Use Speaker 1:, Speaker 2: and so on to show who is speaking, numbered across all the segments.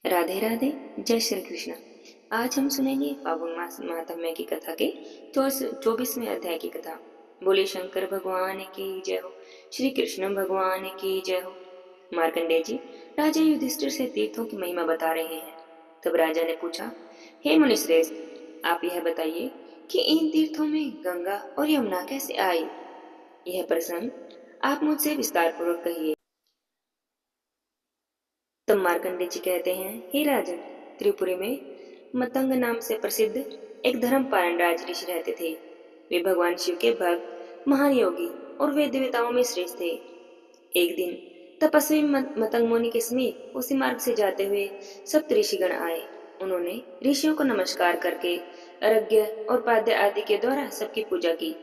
Speaker 1: राधे राधे। जय श्री कृष्ण। आज हम सुनेंगे फागुन मास महात्म्य की कथा के 24वें अध्याय की कथा। बोले शंकर भगवान की जय हो। श्री कृष्ण भगवान की जय हो। मार्कंडेय जी राजा युधिष्ठिर से तीर्थों की महिमा बता रहे हैं। तब राजा ने पूछा, हे मुनिश्रेष्ठ, आप यह बताइए कि इन तीर्थों में गंगा और यमुना कैसे आई। यह प्रसंग आप मुझसे विस्तार पूर्वक कहिए। तब मार्कंडेय जी कहते हैं, हे राजन, त्रिपुरी में मतंग नाम से प्रसिद्ध एक धर्मपालन राज ऋषि रहते थे। वे भगवान शिव के भक्त, महान योगी और वेद देवताओं में श्रेष्ठ थे। एक दिन तपस्वी मतंग मुनि के समीप उसी मार्ग से जाते हुए सप्त ऋषिगण आए। उन्होंने ऋषियों को नमस्कार करके अर्घ्य और पाद्य आदि के द्वारा सबकी पूजा की।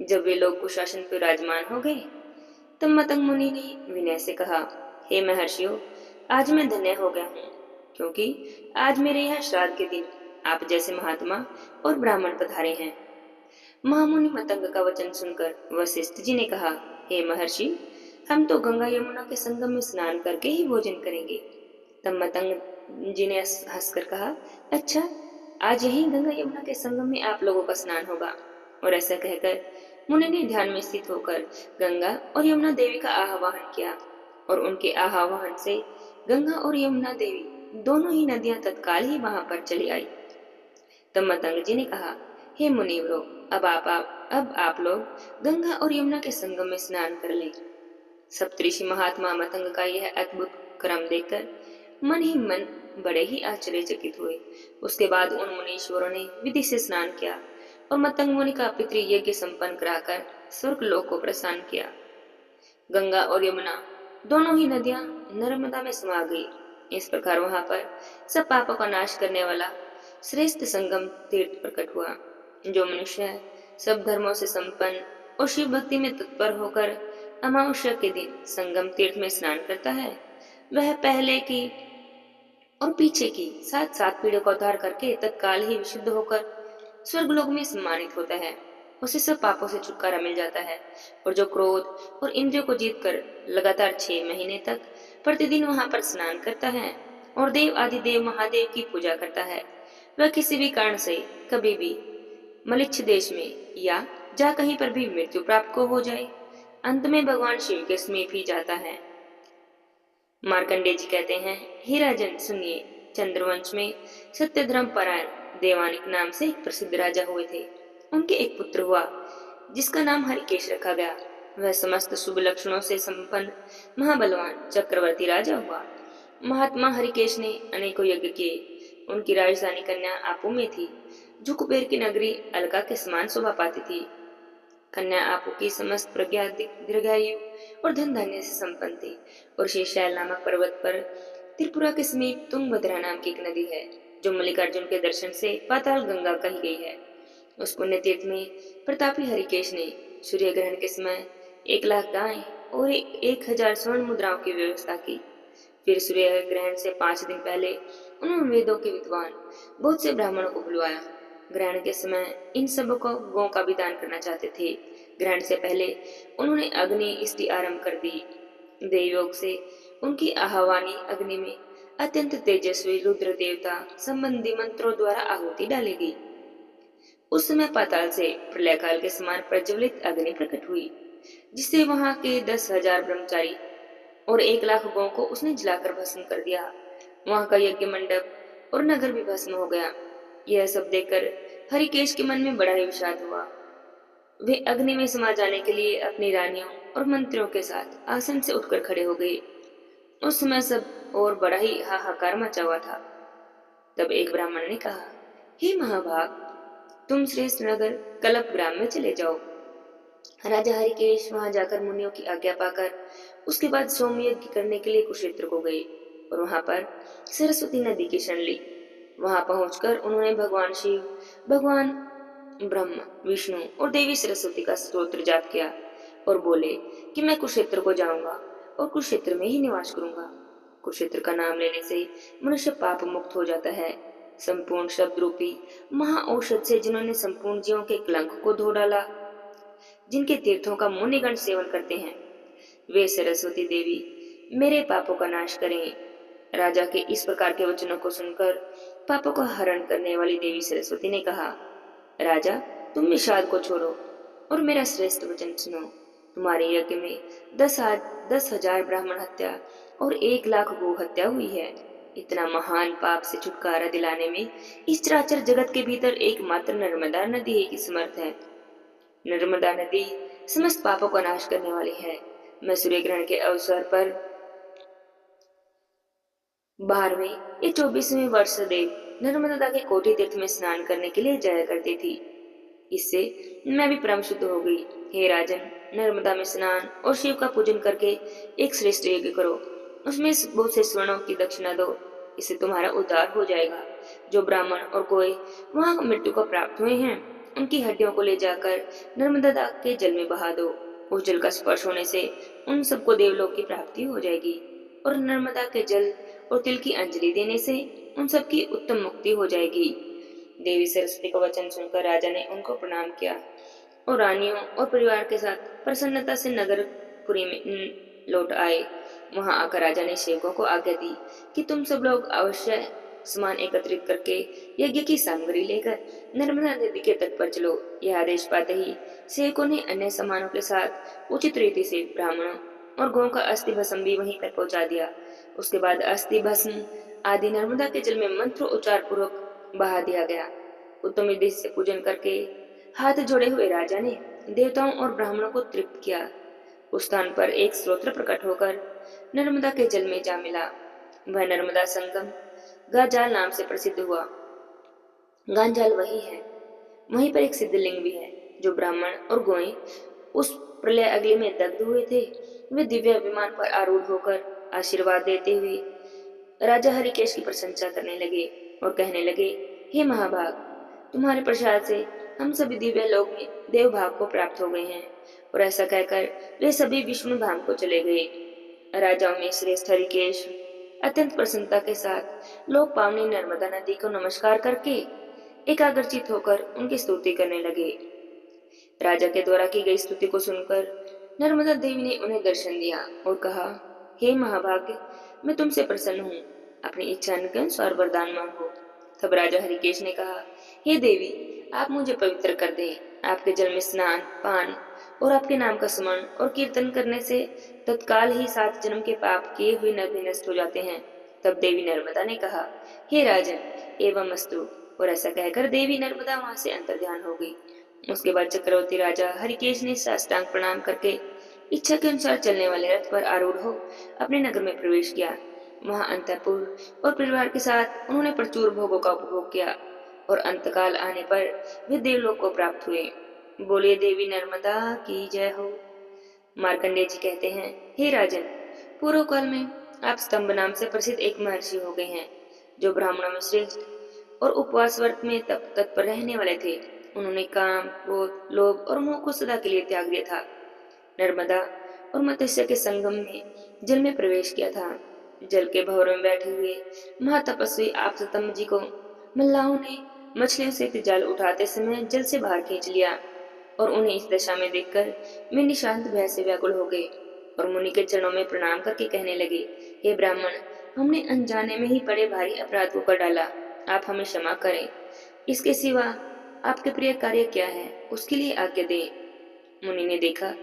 Speaker 1: जब वे लोग कुशासन पर विराजमान हो गए, तब मतंग मुनि ने विनय से कहा, हे महर्षियों, आज मैं धन्य हो गया हूँ, क्योंकि आज मेरे यहाँ श्राद्ध के दिन आप जैसे महात्मा और ब्राह्मण पधारे हैं। महामुनि मतंग का वचन सुनकर वशिष्ठ जी ने कहा, हे महर्षि, हम तो गंगा यमुना के संगम में स्नान करके ही भोजन करेंगे। तब मतंग जी ने हंसकर कहा, अच्छा, आज यही गंगा यमुना के संगम में आप लोगों का स्नान होगा। और ऐसा कहकर मुनि ने ध्यान में स्थित होकर गंगा और यमुना देवी का आह्वान किया, और उनके आह्वान से गंगा और यमुना देवी दोनों ही नदियां तत्काल ही वहां पर चली आई। तब मतंग जी ने कहा, हे मुनिवरो, अब आप लोग गंगा और यमुना के संगम में स्नान कर लें। सप्तऋषि महात्मा मतंग का यह अद्भुत क्रम देखकर मन ही मन बड़े ही आश्चर्यचकित हुए। उसके बाद उन मुनीश्वरों ने विधि से स्नान किया और मतंग मुनि का पितृ यज्ञ संपन्न कराकर स्वर्ग लोक को प्रसन्न किया। गंगा और यमुना दोनों ही नदियां नर्मदा में समा गई। इस प्रकार वहां पर सब पापों का नाश करने वाला श्रेष्ठ संगम तीर्थ प्रकट हुआ। जो मनुष्य सब धर्मों से संपन्न और शिव भक्ति में तत्पर होकर अमावस्या के दिन संगम तीर्थ में स्नान करता है, वह पहले की और पीछे की सात सात पीढ़ियों का उद्धार करके तत्काल ही विशुद्ध होकर स्वर्गलोक में सम्मानित होता है। उसे सब पापों से छुटकारा मिल जाता है। और जो क्रोध और इंद्रियों को जीतकर लगातार 6 महीने तक प्रतिदिन वहां पर स्नान करता है और देव आदि देव महादेव की पूजा करता है, वह किसी भी कारण से कभी भी मलिच्छ देश में या जा कहीं पर भी मृत्यु प्राप्त को हो जाए, अंत में भगवान शिव के समीप ही जाता है। मार्कंडेय जी कहते हैं, हे राजन सुनिए, चंद्रवंश में सत्यधर्म परायण देवानिक नाम से एक प्रसिद्ध राजा हुए थे। उनके एक पुत्र हुआ जिसका नाम हरिकेश रखा गया। वह समस्त शुभ लक्षणों से संपन्न महाबलवान चक्रवर्ती राजा हुआ। महात्मा हरिकेश ने अनेकों यज्ञ किए। उनकी राजधानी कन्या आपू में थी, जो कुबेर की नगरी अलका के समान शोभा पाती थी। कन्या आपू की समस्त प्रज्ञा दीर्घायु और धन धान्य से संपन्न थी। और शेषायल नामक पर्वत पर त्रिपुरा के समीप तुंगभद्रा नाम की एक नदी है, जो मल्लिकार्जुन के दर्शन से पाताल गंगा कही गई है। उस पुण्य तीर्थ में प्रतापी हरिकेश ने सूर्य ग्रहण के समय 1,00,000 गाय और 1,000 स्वर्ण मुद्राओं की व्यवस्था की। फिर सूर्य ग्रहण से 5 दिन पहले उन्होंने वेदों के विद्वान बहुत से ब्राह्मणों को बुलवाया। ग्रहण के समय इन सब को गौ का भी दान करना चाहते थे। ग्रहण से पहले उन्होंने अग्नि स्तुति आरंभ कर दी। देवयोग से उनकी आह्वानी अग्नि में अत्यंत तेजस्वी रुद्र देवता संबंधी मंत्रों द्वारा आहुति डाली गई। उस समय पाताल से प्रलय काल के समान प्रज्वलित अग्नि प्रकट हुई, जिससे वहां के 10,000 ब्रह्मचारी और 1,00,000 गौ को उसने जलाकर भस्म कर दिया। वहां का यज्ञ मंडप और नगर भी भस्म हो गया। यह सब देखकर हरिकेश के मन में बड़ा ही विषाद हुआ। वे अग्नि में समा जाने के लिए अपनी रानियों और मंत्रियों के साथ आसन से उठकर खड़े हो गए। उस समय सब और बड़ा ही हाहाकार मचा हुआ था। तब एक ब्राह्मण ने कहा, हे महाभाग, तुम श्रेष्ठ नगर कलप ग्राम में चले जाओ। राजा हरिकेश वहां जाकर मुनियों की आज्ञा पाकर उसके बाद सोमयज्ञ करने के लिए कुरुक्षेत्र को गए और वहां पर सरस्वती नदी की शरण ली। वहां पहुंचकर उन्होंने भगवान शिव, भगवान ब्रह्मा, विष्णु और देवी सरस्वती का स्तोत्र जाप किया और बोले कि मैं कुरुक्षेत्र को जाऊंगा और कुरुक्षेत्र में ही निवास करूंगा। कुरुक्षेत्र का नाम लेने से मनुष्य पाप मुक्त हो जाता है। संपूर्ण शब्द रूपी महाऔषध से जिन्होंने संपूर्ण जीवों के कलंक को धो डाला, जिनके तीर्थों का मुनिगण सेवन करते हैं, वे सरस्वती देवी मेरे पापों का नाश करें। राजा के इस प्रकार के वचनों को सुनकर पापों का हरण करने वाली देवी सरस्वती ने कहा, राजा, तुम विषाद को छोड़ो और मेरा श्रेष्ठ वचन सुनो। तुम्हारे यज्ञ में 10,000 ब्राह्मण हत्या और 1,00,000 गो हत्या हुई है। इतना महान पाप से छुटकारा दिलाने में इस चराचर जगत के भीतर एकमात्र नर्मदा नदी ही समर्थ है। नर्मदा नदी समस्त पापों का नाश करने वाली है। मैं सूर्य ग्रहण के अवसर पर 12वें या 24वें वर्ष देव नर्मदा के कोटि तीर्थ में स्नान करने के लिए जाया करती थी। इससे मैं भी परम शुद्ध हो गई। हे राजन, नर्मदा में स्नान और शिव का पूजन करके एक श्रेष्ठ यज्ञ करो। उसमें बहुत से स्वर्णों की दक्षिणा दो। इससे तुम्हारा उद्धार हो जाएगा। जो ब्राह्मण और कोई वहां मृत्यु को प्राप्त हुए हैं, उनकी हड्डियों को ले जाकर नर्मदा के जल में बहा दो। उस जल का स्पर्श होने से उन सबको देवलोक की प्राप्ति हो जाएगी और नर्मदा के जल और तिल की अंजलि देने से उन सबकी उत्तम मुक्ति हो जाएगी। देवी सरस्वती का वचन सुनकर राजा ने उनको प्रणाम किया और रानियों और परिवार के साथ प्रसन्नता से नगरपुरी में लौट आए। वहां आकर राजा ने सेवकों को आज्ञा दी कि तुम सब लोग अवश्य सामान एकत्रित करके यज्ञ की सामग्री लेकर नर्मदा नदी के तट पर चलो। यह आदेश पाते ही सेवकों ने अन्य सामानों के साथ उचित रीति से ब्राह्मणों और गौ का अस्थि भस्म भी वहीं पर पहुंचा दिया। उसके बाद अस्थि भस्म आदि नर्मदा के जल में मंत्र उच्चार पूर्वक बहा दिया गया। उत्तम विधि से पूजन करके हाथ जोड़े हुए राजा ने देवताओं और ब्राह्मणों को तृप्त किया। उस स्थान पर एक स्रोत प्रकट होकर नर्मदा के जल में जा मिला। वह नर्मदा संगम गाजाल नाम से प्रसिद्ध हुआ। गांजाल वही है। वहीं पर एक सिद्धलिंग भी है। जो ब्राह्मण और गोएं उस प्रलय अग्नि में दग्ध हुए थे, वे दिव्य विमान पर आरूढ़ होकर आशीर्वाद देते हुए राजा हरिकेश की प्रशंसा करने लगे और कहने लगे, हे महाभाग, तुम्हारे प्रसाद से हम सभी दिव्य लोक में देव भाव को प्राप्त हो गए हैं। और ऐसा कहकर वे सभी विष्णु धाम को चले गए। राजाओं में श्रेष्ठ हरिकेश अत्यंत प्रसन्नता के साथ लोक पावनी नर्मदा नदी को नमस्कार करके एकाग्रचित होकर उनकी स्तुति करने लगे। राजा के द्वारा की गई स्तुति को सुनकर नर्मदा देवी ने उन्हें दर्शन दिया और कहा, हे महाभाग्य, मैं तुमसे प्रसन्न हूँ। अपनी इच्छा के अनुसार वरदान मांगो। तब राजा हरिकेश ने कहा, हे देवी, आप मुझे पवित्र कर दें। आपके जल में स्नान, पान और आपके नाम का स्मरण और कीर्तन करने से तत्काल ही 7 जन्म के पाप किए हुए नर नष्ट हो जाते हैं। तब देवी नर्मदा ने कहा, हे राजन, एवं अस्तु। और ऐसा कहकर देवी नर्मदा वहां से अंतर्ध्यान हो गई। उसके बाद चक्रवर्ती राजा हरिकेश ने साष्टांग प्रणाम करके इच्छा के अनुसार चलने वाले रथ पर आरूढ़ हो अपने नगर में प्रवेश किया। वहां अंतःपुर और परिवार के साथ उन्होंने प्रचुर भोगों का उपभोग किया और अंतकाल आने पर वे देवलोक को प्राप्त हुए। बोलिए देवी नर्मदा की जय हो। मार्कंडेय जी कहते हैं, हे राजन, पूर्व काल में आप स्तंभ नाम से प्रसिद्ध एक महर्षि हो गए हैं, जो ब्राह्मणों में श्रेष्ठ और उपवास व्रत में तत्पर रहने वाले थे। उन्होंने काम, क्रोध, लोभ और मोह को सदा के लिए त्याग दिया था। नर्मदा और मत्स्य के संगम में जल में प्रवेश किया था। जल के भंवर में बैठे हुए महातपस्वी आप सतम्भ जी को मल्लाहों ने मछलियों से जाल उठाते समय जल से बाहर खींच लिया और उन्हें इस दशा में देखकर वे निशांत भय से व्याकुल हो गए और मुनि के चरणों में प्रणाम करके कहने लगे, हे ब्राह्मण, हमने अनजाने में ही बड़े भारी अपराध को कर डाला। आप हमें क्षमा करें। इसके सिवा आपके प्रिय कार्य क्या है, उसके लिए आज्ञा दें। मुनि ने देखा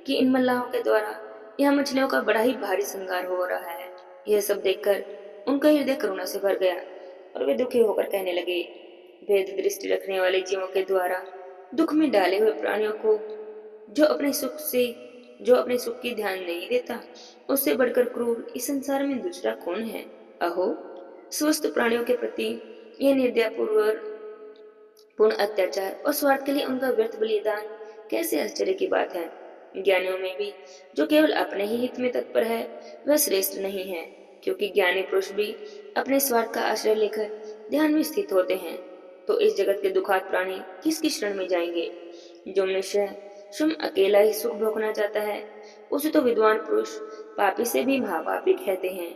Speaker 1: कि इन मल्लाहों के द्वारा यह मछलियों का बड़ा ही भारी श्रृंगार हो रहा है। यह सब देखकर उनका हृदय करुणा से भर गया और वे दुखी होकर कहने लगे, भेद दृष्टि रखने वाले जीवों के द्वारा दुख में डाले हुए प्राणियों को जो अपने सुख की ध्यान नहीं देता, उससे बढ़कर क्रूर इस संसार में दूसरा कौन है। अहो, स्वस्थ प्राणियों के प्रति यह निर्दयपूर्वक पूर्ण अत्याचार और स्वार्थ के लिए उनका व्यर्थ बलिदान कैसे आश्चर्य की बात है। ज्ञानियों में भी जो केवल अपने ही हित में तत्पर है, वह श्रेष्ठ नहीं है, क्योंकि ज्ञानी पुरुष भी अपने स्वार्थ का आश्रय लेकर ध्यान में स्थित होते हैं। तो इस जगत के दुखात प्राणी किसकी शरण में जाएंगे। जो मनुष्य स्वयं अकेला ही सुख भोगना चाहता है, उसे तो विद्वान पुरुष पापी से भी महापापी कहते हैं।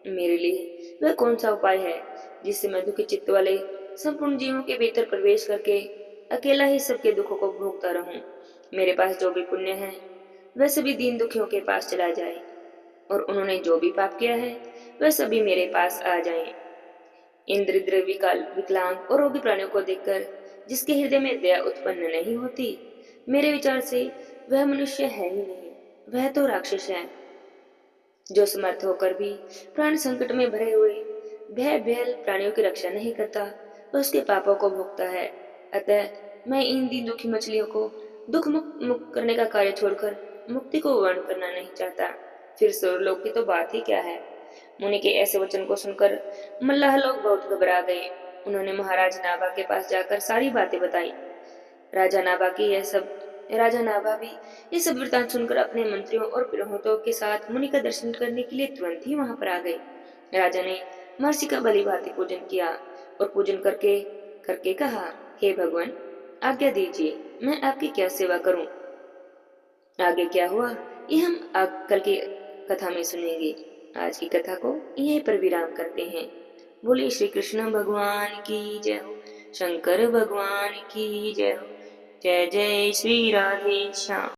Speaker 1: मेरे लिए वह कौन सा उपाय है जिससे मैं दुखी चित्त वाले संपूर्ण जीवों के भीतर प्रवेश करके अकेला ही सबके दुखों को भोगता रहूं। मेरे पास जो भी पुण्य है, वह सभी दीन दुखियों के पास चला जाए, और उन्होंने जो भी पाप किया है, वह सभी मेरे पास आ जाएं। इन दरिद्र विकलांग और रोगी प्राणियों को देखकर जिसके हृदय में दया उत्पन्न नहीं होती, मेरे विचार से वह मनुष्य है ही नहीं, वह तो राक्षस है। जो समर्थ होकर भी प्राण संकट में भरे हुए भय भयल प्राणियों की रक्षा नहीं करता, वह उसके पापों को भोगता है। अतः मैं इन दीन दुखी मछलियों को दुख मुक्त करने का कार्य छोड़कर मुक्ति को वर्ण करना नहीं चाहता। फिर स्वर्गलोक की तो बात ही क्या है। मुनि के ऐसे वचन को सुनकर मल्लाह लोग बहुत घबरा गए। उन्होंने महाराज नाभा के पास जाकर सारी बातें बताई। राजा नाभा भी ये सब वृतांत सुनकर अपने मंत्रियों और पुरोहितों के साथ मुनि का दर्शन करने के लिए तुरंत ही वहां पर आ गए। राजा ने महर्षि का भली भांति पूजन किया और पूजन करके करके कहा, हे भगवान, आज्ञा दीजिए, मैं आपकी क्या सेवा करूं। आगे क्या हुआ ये हम कल की कथा में सुनेंगे। आज की कथा को यहीं पर विराम करते हैं। बोले श्री कृष्ण भगवान की जय हो, शंकर भगवान की जय हो। जय जय श्री राधे श्याम।